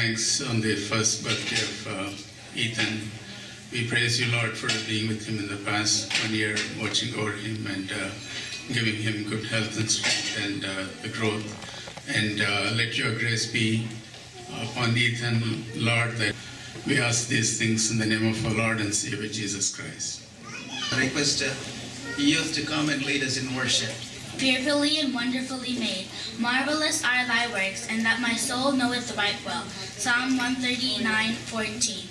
thanks on the first birthday of Ethan. We praise you, Lord, for being with him in the past 1 year, watching over him and giving him good health and strength and the growth. And let your grace be upon Ethan, Lord, that we ask these things in the name of our Lord and Savior Jesus Christ. I request youth to come and lead us in worship. Fearfully and wonderfully made, marvelous are thy works, and that my soul knoweth right well. Psalm 139:14.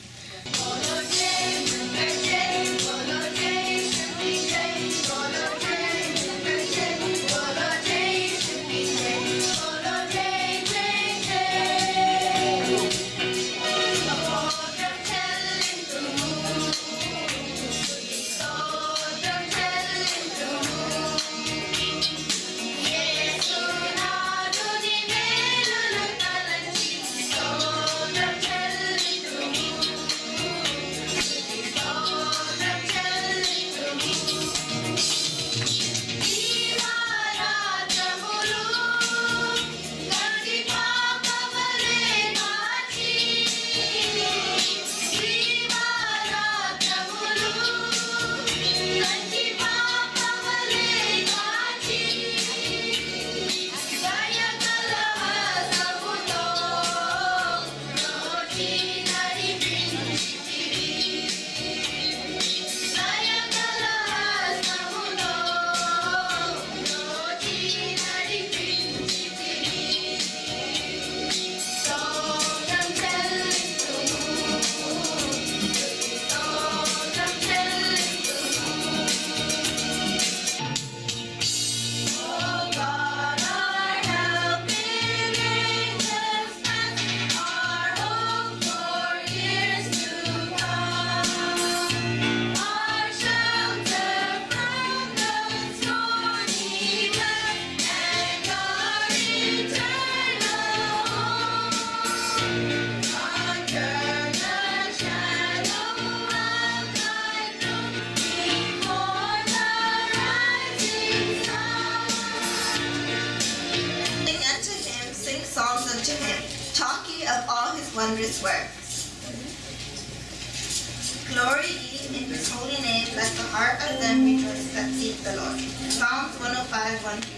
Wondrous works. Glory be in his holy name, let the heart of them rejoice that seek the Lord. Psalms 105, 1-3.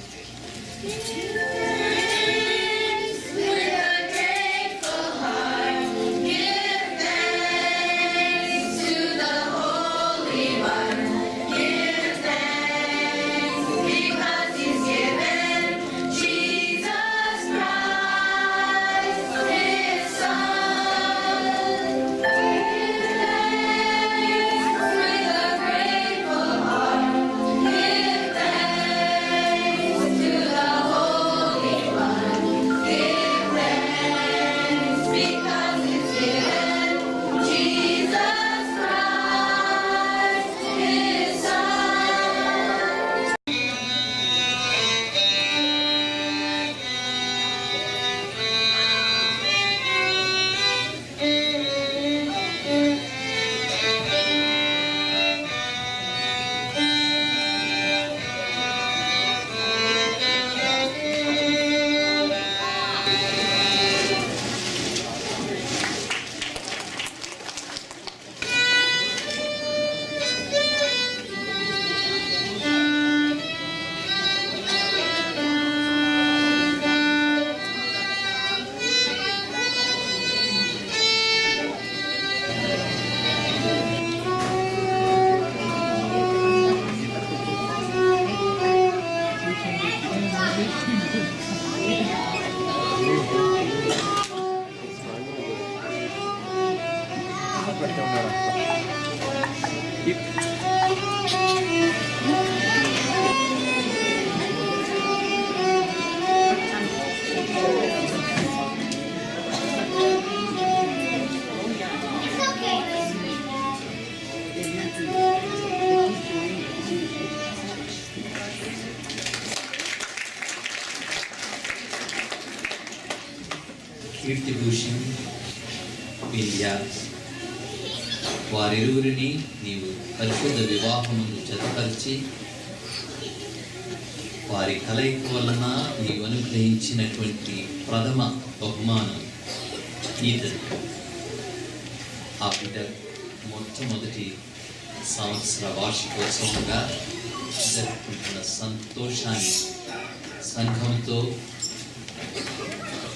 కీర్తిభూషణ్ విద్యా వారిరువురిని నీవు పరిశుద్ధ వివాహమును జతపరిచి వారి కలయిక వలన నీవు అనుగ్రహించినటువంటి ప్రథమ బహుమానం ఈతన్ ఆ బిడ్డ మొట్టమొదటి సంవత్సర వార్షికోత్సవంగా జరుపుకుంటున్న సంతోషాన్ని సంఘంతో,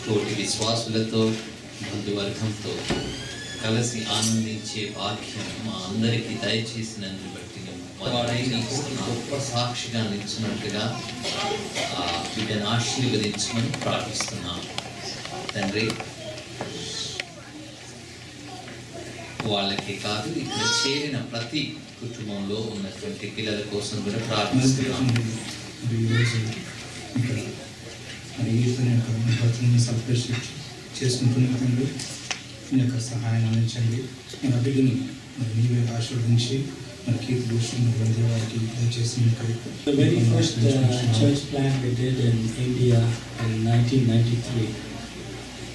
తోటి విశ్వాసులతో, బంధువర్గంతో కలిసి ఆనందించే భాగ్యం మా అందరికీ దయచేసినందుకు బట్టి గొప్ప సాక్షిగా నిలిచినట్టుగా ఆ బిడ్డను ఆశీర్వదించమని ప్రార్థిస్తున్నాం. తండ్రి, వాళ్ళకి కాదు, ఇక్కడ చేరిన ప్రతి కుటుంబంలో ఉన్నటువంటి పిల్లల కోసం కూడా ప్రార్థిస్తున్నాం. సెలబ్రేట్ చేసుకుంటున్న తండ్రి, మీ యొక్క సహాయాన్ని అందించండి. మన బిడ్డని మరి నీవే ఆశీర్వదించి మన కీర్తి భూషణ్ వారికి దయచేసి The very first church plant we did in India in 1993.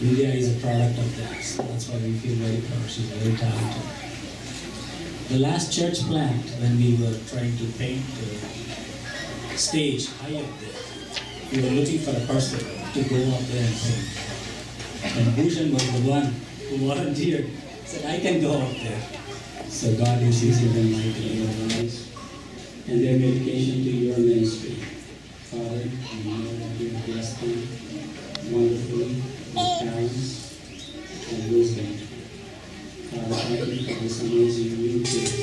India is a product of that, so that's why we feel very proud. She's very talented. The last church plant, when we were trying to paint the stage high up there, we were looking for a person to go up there and paint. And Bhushan was the one who volunteered, said, I can go up there. So God is using them mightily in our lives and their dedication to your ministry. Father, we know that you have blessed them wonderfully with talents and wisdom. Father, thank you for this amazing new gift.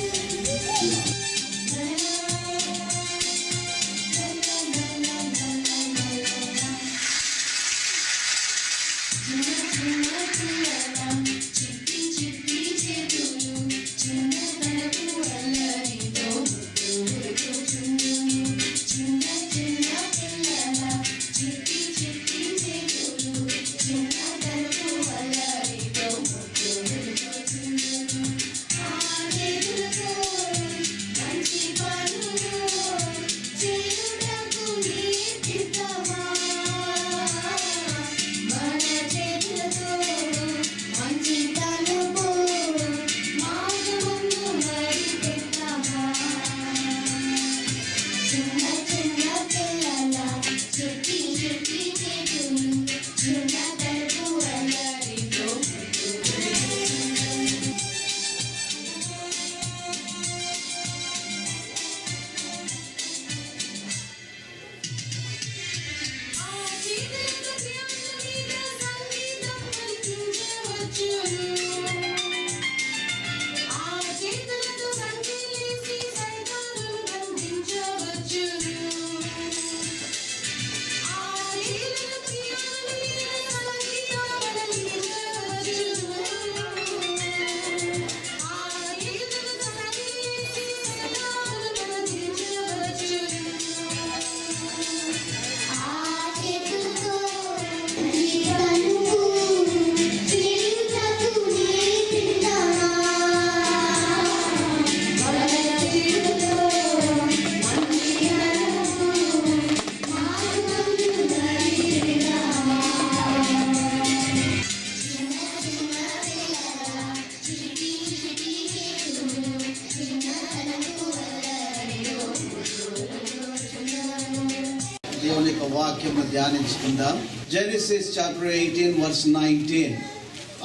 దేవుని యొక్క వాక్యము ధ్యానించుకుందాం. Genesis chapter 18 verse 19.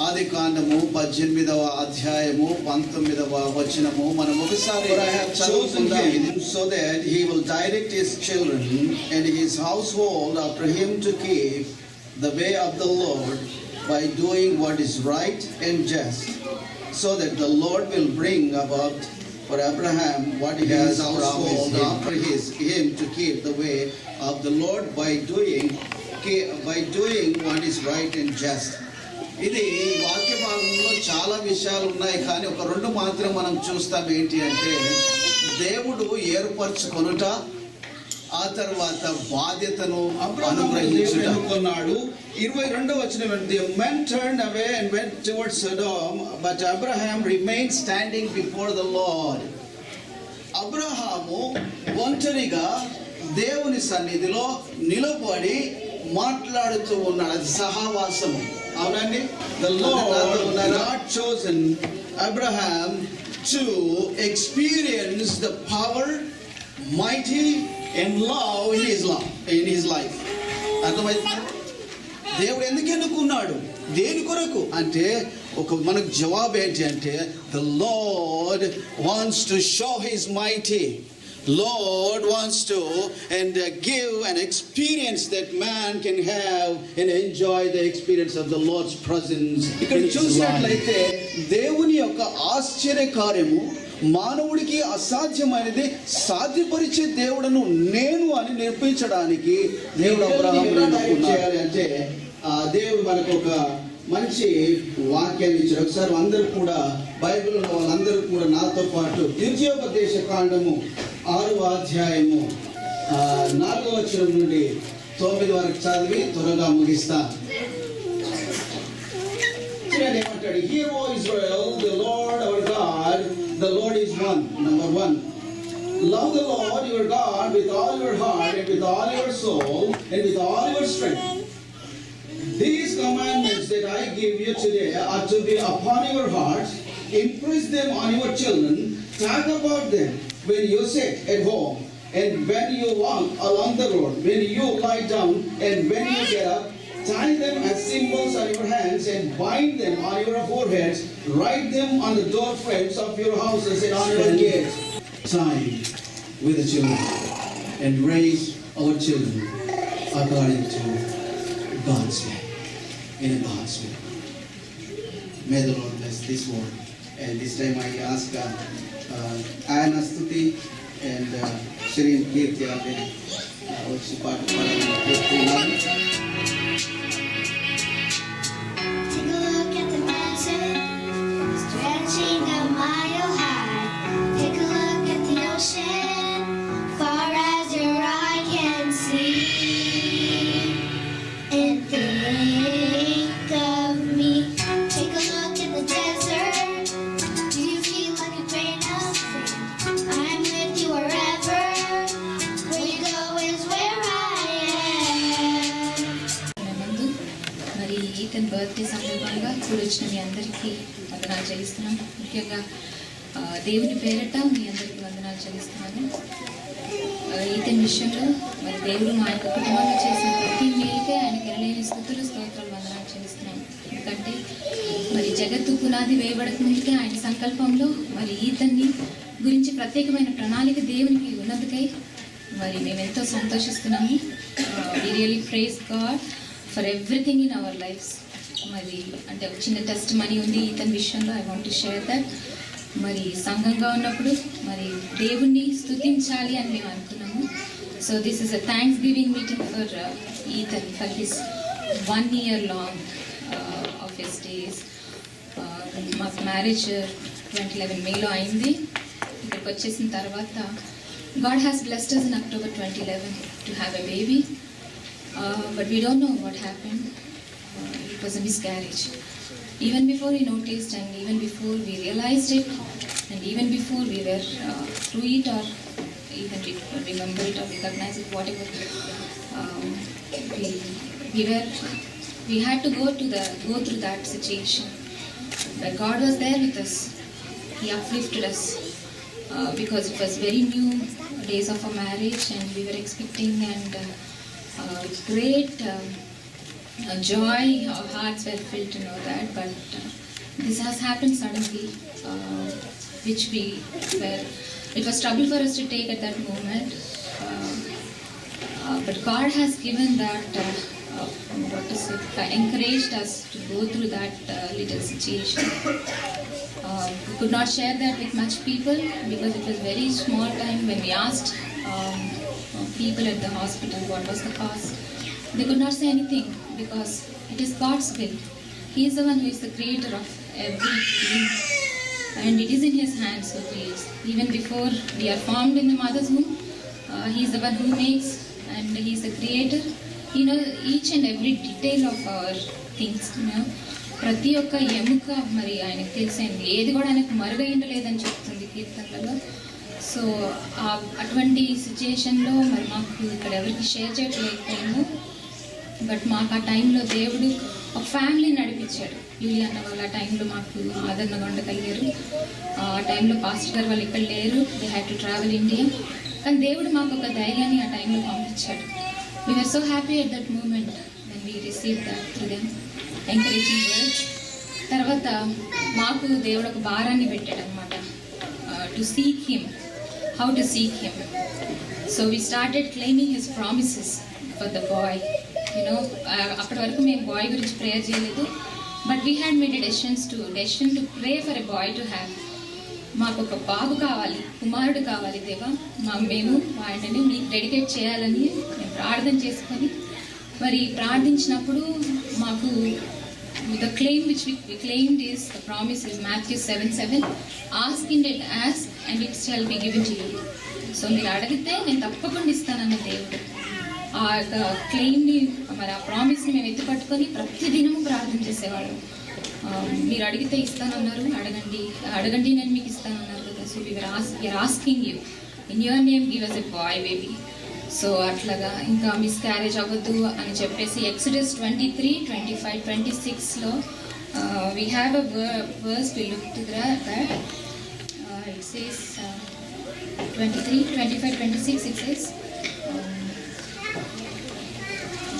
ఆది కాండము 18వ అధ్యాయము 19వ వచనము మనం ఒకసారి చదువుకుందాం. So that he will direct his children and his household after him to keep the way of the Lord by doing what is right and just, so that the Lord will bring about for Abraham what he has promised after him to keep the way of the Lord by doing what is right and just. ఇది వాక్య భాగంలో చాలా విషయాలు ఉన్నాయి, కానీ ఒక రెండు మాత్రం మనం చూస్తాం. ఏంటి అంటే, దేవుడు ఏర్పరచుకొనుట, ఆ తర్వాత బాధ్యతను అనుగ్రహించుకున్నాడు. 22వ వచనం, the men turned away and went towards Sodom, but Abraham remained standing before the Lord. Abraham ఒంటరిగా దేవుని సన్నిధిలో నిలబడి మాట్లాడుతూ ఉన్నాడు. అది సహవాసము. అవునండి. The Lord chosen Abraham to experience the power, mighty and love in his life. అర్థమైంది? దేవుడు ఎందుకు ఎన్నుకున్నాడు? దేని కొరకు అంటే మనకు జవాబు ఏంటి అంటే the lord wants to show his mighty. Lord wants to give an experience that man can have and enjoy the experience of the Lord's presence. ఇక్కడ చూసినట్లయితే దేవుని యొక్క ఆశ్చర్య కార్యము మానవుడికి అసాధ్యమైనది సాధ్యపరిచే దేవుడను నేను అని నిర్మించడానికి దేవుడు అబ్రహామును చేయాలి అంటే దేవుడు మనకు ఒక మంచి వాక్యాన్ని ఇచ్చారు. ఒకసారి అందరూ కూడా బైబిల్ ఉన్న వాళ్ళందరూ కూడా నాతో పాటు ద్వితీయోపదేశ కాండము 6వ అధ్యాయము 4వ వచనం నుండి 9 వరకు చదివి త్వరగా ముగిస్తాను. ఏమంటాడు? Hear, O Israel, the Lord our God, the Lord is one. Number 1. Love the Lord your God with all your heart and with all your soul and with all your strength. These commandments that I give you today are to be upon your hearts. Impress them on your children. Talk about them when you sit at home and when you walk along the road, when you lie down and when you get up. Tie them as symbols on your hands and bind them on your foreheads. Write them on the door frames of your houses and on your gates. Time with the children and raise our children according to God's way, in God's way. May the Lord bless this word. And this time I ask Anna Stuti and Shirin Kirti which part of Take a look at the mountain, stretching a mile high. Take a look at the ocean, far as your eye can see. And think of me. Take a look at the desert. Do you feel like a grain of sand? I'm with you wherever. Where you go is where I am. ముందు మరి Ethan birthday సందర్భంగా కూడొచ్చిన మీ అందరికీ వందనాలు చెల్లిస్తున్నాను. ముఖ్యంగా దేవుని పేరట మీ అందరికీ వందనాలు చెల్లిస్తున్నాను. ఈతన్ విషయంలో మరి దేవుడు మా యొక్క కుటుంబంలో చేసిన ప్రతి మేలుకే ఆయనకి ఎనలేని స్తుతులు స్తోత్రాలు వందనాలు చెల్లిస్తున్నాను. ఎందుకంటే మరి జగత్తు పునాది వేయబడక ముందుకే ఆయన సంకల్పంలో మరి ఈతన్ని గురించి ప్రత్యేకమైన ప్రణాళిక దేవునికి ఉన్నందుకై మరి మేము ఎంతో సంతోషిస్తున్నాము. We really praise God for everything in our lives. మరి అంటే ఒక చిన్న టెస్ట్ మనీ ఉంది ఈతన్ విషయంలో. I want to share that. మరి సంఘంగా ఉన్నప్పుడు మరి దేవుణ్ణి స్తుతించాలి అని మేము అనుకున్నాము. So this is a thanksgiving meeting for Ethan for his 1 year long of his days. మాకు మ్యారేజ్ 2011 మేలో అయింది. ఇక్కడికి వచ్చేసిన తర్వాత God has blessed us in October 2011 to have a baby, but we don't know what happened. It was a miscarriage. Even before we noticed and even before we realized it and even before we were through it or even remember it or recognize it, whatever, we had to go through that situation. But God was there with us. He uplifted us. Because it was very new days of our marriage and we were expecting and great joy, our hearts were filled to know that, but this has happened suddenly, which it was trouble for us to take at that moment, but God has given that, encouraged us to go through that little situation. We could not share that with much people because it was very small time when we asked people at the hospital what was the cause. They could not say anything because it is God's will. He is the one who is the creator of everything and it is in His hands who creates. Even before we are formed in the mother's womb, He is the one who makes and He is the creator. He knows each and every detail of our things, ప్రతి ఒక్క ఎముక మరి ఆయనకు తెలిసింది. ఏది కూడా ఆయనకు మరుగైండలేదని చెప్తుంది కీర్తనలలో. సో అటువంటి సిచ్యుయేషన్లో మరి మాకు ఇక్కడ ఎవరికి షేర్ చేయలేకపోయాము. బట్ మాకు ఆ టైంలో దేవుడు ఒక ఫ్యామిలీ నడిపించాడు. యూలి అన్న వాళ్ళు ఆ టైంలో మాకు ఆదరణగా ఉండగలిగారు. ఆ టైంలో పాస్టర్ గారు వాళ్ళు ఇక్కడ లేరు. They had to travel India. కానీ దేవుడు మాకు ఒక ధైర్యాన్ని ఆ టైంలో పంపించాడు. We were so happy at that moment when we received that through them. Encouraging words. తర్వాత మాకు దేవుడు ఒక భారాన్ని పెట్టాడు అనమాట, to seek him, how to seek him. So we started claiming his promises for the boy. You know అప్పటి వరకు మేము బాయ్ గురించి ప్రేయర్ చేయలేదు, but we had made a decision to pray for a boy to have. మాకు ఒక బాబు కావాలి, కుమారుడు కావాలి దేవా, మేము ఆయనని మీకు డెడికేట్ చేయాలని మేము ప్రార్థన చేసుకొని మరి ప్రార్థించినప్పుడు మాకు the claim which we claimed is, the promise is Matthew 7:7, ask and it ask and it shall be given to you. So మీరు అడిగితే నేను తప్పకుండా ఇస్తానన్న దేవుడు. ఆ క్లెయిమ్ని మరి ఆ ప్రామిస్ని మేము ఎత్తుపట్టుకొని ప్రతిదినము ప్రార్థన చేసేవాళ్ళం. మీరు అడిగితే ఇస్తానన్నారు, అడగండి నేను మీకు ఇస్తానన్నారు కదా. So we're asking you in your name give us a boy baby. సో అట్లాగా ఇంకా మిస్క్యారేజ్ అవ్వద్దు అని చెప్పేసి Exodus 23:25-26లో we have a verse, we look to that. It says 23:25-26, it says,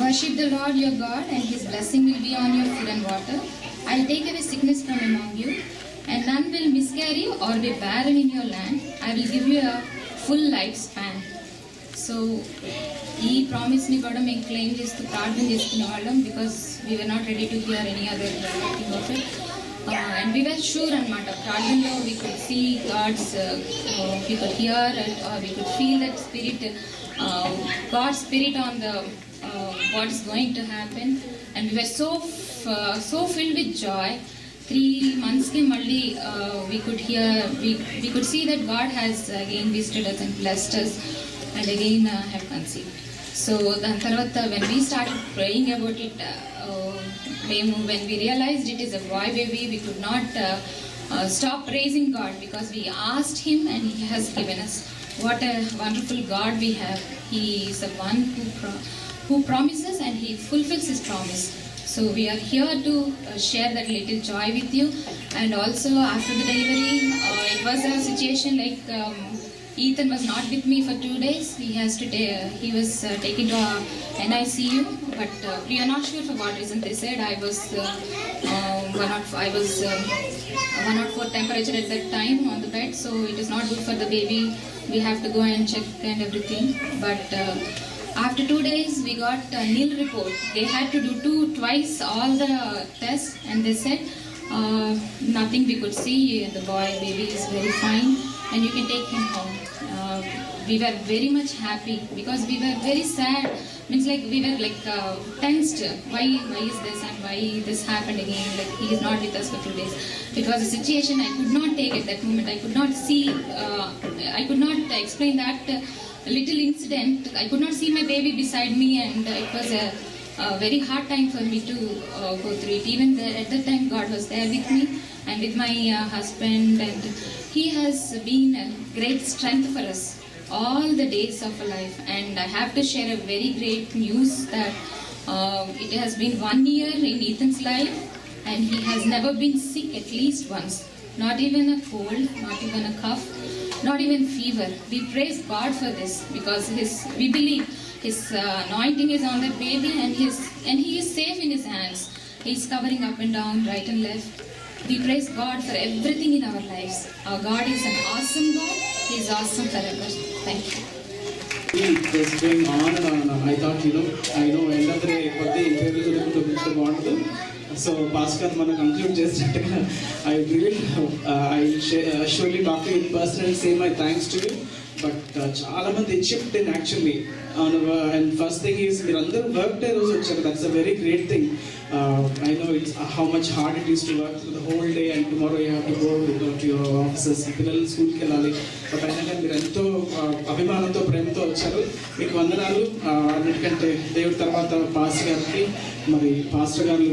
worship the Lord your God and his blessing will be on your food and water. I'll take away sickness from among you and none will miscarry or be barren in your land. I will give you a full lifespan. సో ఈ ప్రామిస్ని కూడా మేము claim చేస్తూ ప్రార్థన చేసుకునే వాళ్ళం, because we were not ready to hear any other thing of it. And we were sure అనమాట, ప్రార్థనలో we could see gods, we could hear or we could feel that spirit, God spirit on the what is going to happen. And we were so filled with joy. 3 monthsకి మళ్ళీ we could see that God has again visited us and blessed us and again have conceived. So దాని తర్వాత when we started praying about it, when we realized it is a boy baby, we could not stop praising God, because we asked him and he has given us. What a wonderful God we have. He is the one who promises and he fulfills his promise. So we are here to share that little joy with you. And also after the delivery, it was a situation like Ethan was not with me for 2 days. He was taken to NICU, but we are not sure for what reason. They said I was 104 temperature at that time on the bed, so it is not good for the baby. We have to go and check and everything. But after 2 days, we got a nil report. They had to do twice all the tests, and they said nothing we could see. The boy baby is very fine, and you can take him home. We were very much happy because we were very sad. Means like we were like tensed. Why is this and why this happened again? Like he is not with us for 2 days. It was a situation I could not take at that moment. I could not see. I could not explain that little incident. I could not see my baby beside me, and it was a very hard time for me to go through it. Even at that time, God was there with me and with my husband, and he has been a great strength for us all the days of our life. And I have to share a very great news that it has been 1 year in Ethan's life, and he has never been sick at least once. Not even a cold, not even a cough, not even fever. We praise God for this, because we believe his anointing is on that baby, and he is safe in his hands. He is covering up and down, right and left. We praise God for everything in our lives. Our God is an awesome God. He is awesome forever. Thank you. It was going on and on and on. I thought, I know end of the day, interview. So, Pastor, మనం conclude చేసినట్టుగా I surely talk to you in person and say my thanks to you. But చాలా మంది chipped in actually. And first thing is, మీరు అందరూ work day రోజు వచ్చారు. That's a very great thing. I know it's how much hard it is to work through the whole day, and tomorrow you have to go to your offices. పిల్లలు స్కూల్కి వెళ్ళాలి. But అయినా కానీ మీరు ఎంతో అభిమానంతో ప్రేమతో వచ్చారు. మీకు వందనాలు. అన్నిటికంటే దేవుడి తర్వాత పాస్టర్ గారికి, మరి పాస్టర్ గారు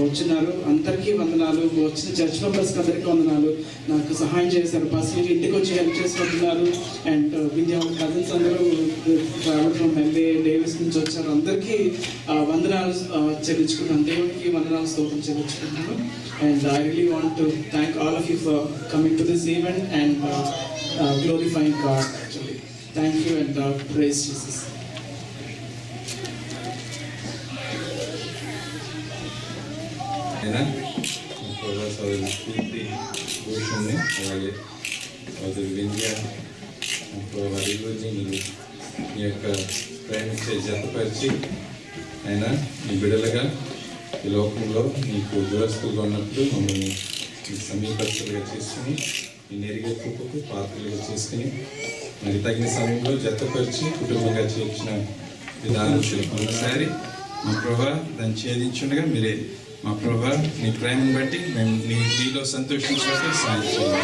వచ్చినారు, అందరికీ వందనాలు. వచ్చిన చర్చ్ మెంబర్స్కి అందరికీ వందనాలు. నాకు సహాయం చేశారు, పర్సనల్గా ఇంటికి వచ్చి హెల్ప్ చేసుకుంటున్నారు. అండ్ విద్యా కజిన్స్ అందరూ ట్రావెల్ ఫ్రమ్ ఎల్ఏ డేవిస్ నుంచి వచ్చారు. అందరికీ వందనాలు చెల్లించుకున్నాను. దేవుడికి వందనాలు స్తోత్రం చెల్లించుకుంటున్నాను. And I really want to thank all of you for coming to this event and glorifying God actually. Thank you and praise Jesus. అయినా ప్రభా సోదరు కీర్తి భూషణ్ని అలాగే సోదరు వింధ్య వారిని మీరు మీ యొక్క ప్రేమించే జతపరిచి అయినా మీ బిడలుగా ఈ లోకంలో నీకు దూరస్తులుగా ఉన్నప్పుడు మమ్మల్ని మీ సమీపస్తులుగా చేసుకుని మీ నెరిగే కృపకు పాత్రలుగా చేసుకుని మరి తగిన సమయంలో జతపరిచి కుటుంబంగా చేర్చిన విధానం ఒకసారి మా ప్రభా దాన్ని ఛేదించుండగా మీరే మా ప్రభా నీ ప్రేమను బట్టి మేము నీలో సంతోషించినట్టు సాయం చేయండి.